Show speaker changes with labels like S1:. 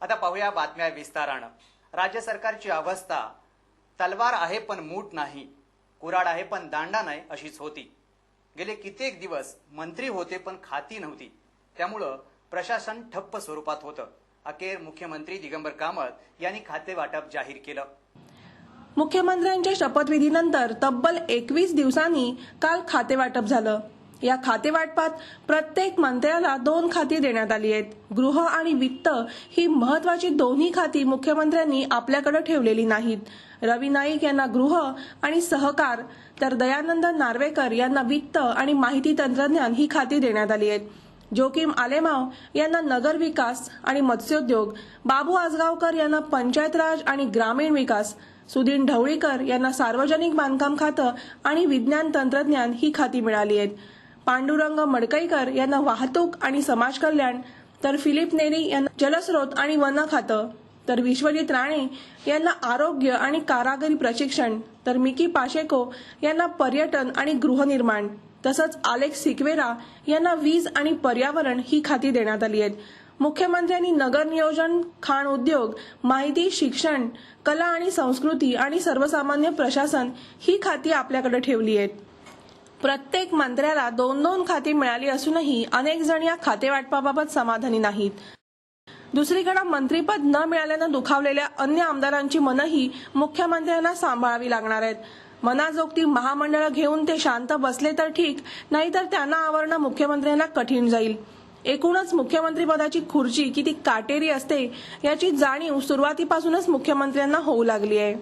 S1: आता पाहूया बातम्या विस्तारानं। राज्य सरकारची अवस्था तलवार आहे पण मूठ नाही, कुऱ्हाड आहे पण दांडा नाही अशीच होती। गेले कित्येक दिवस मंत्री होते पण खाती नव्हती, त्यामुळं प्रशासन ठप्प स्वरूपात होतं। अखेर मुख्यमंत्री दिगंबर कामत यांनी खाते वाटप जाहीर केलं।
S2: मुख्यमंत्र्यांच्या शपथविधीनंतर तब्बल 21 दिवसांनी काल खाते वाटप झालं। या खाते वाटपात प्रत्येक मंत्र्याला 2 खाती देण्यात आली आहेत। गृह आणि वित्त ही महत्त्वाची दोन्ही खाती मुख्यमंत्र्यांनी आपल्याकडे ठेवलेली नाहीत। रवी नाईक यांना गृह आणि सहकार तर दयानंद नार्वेकर यांना वित्त आणि माहिती तंत्रज्ञान ही खाती देण्यात आली आहेत। जोकीम आलेमाव यांना नगर विकास आणि मत्स्योद्योग, बाबू आजगावकर यांना पंचायत राज आणि ग्रामीण विकास, सुधीर ढवळीकर यांना सार्वजनिक बांधकाम खातं आणि विज्ञान तंत्रज्ञान ही खाती मिळाली आहेत। पांडुरंग मडकईकर यांना वाहतूक आणि समाज कल्याण, तर फिलिप नेरी यांना जलस्रोत आणि वन खातं, तर विश्वजित राणे यांना आरोग्य आणि कारागिरी प्रशिक्षण, तर मिकी पाशेको यांना पर्यटन आणि गृहनिर्माण, तसंच अलेक्स सिक्वेरा यांना वीज आणि पर्यावरण ही खाती देण्यात आली आहेत। मुख्यमंत्र्यांनी नगर नियोजन, खाण उद्योग, माहिती, शिक्षण, कला आणि संस्कृती आणि सर्वसामान्य प्रशासन ही खाती आपल्याकडे ठेवली आहेत। प्रत्येक मंत्र्याला 2-2 खाती मिळाली असूनही अनेक जण या खाते वाटपाबाबत समाधानी नाहीत। दुसरीकडे मंत्रीपद न मिळाल्यानं दुखावलेल्या अन्य आमदारांची मनही मुख्यमंत्र्यांना सांभाळावी लागणार आहेत। मनाजोगती महामंडळ घेऊन ते शांत बसले तर ठीक, नाहीतर त्यांना आवरणं मुख्यमंत्र्यांना कठीण जाईल। एकूणच मुख्यमंत्रीपदाची खुर्ची किती काटेरी असते याची जाणीव सुरुवातीपासूनच मुख्यमंत्र्यांना होऊ लागली आहे।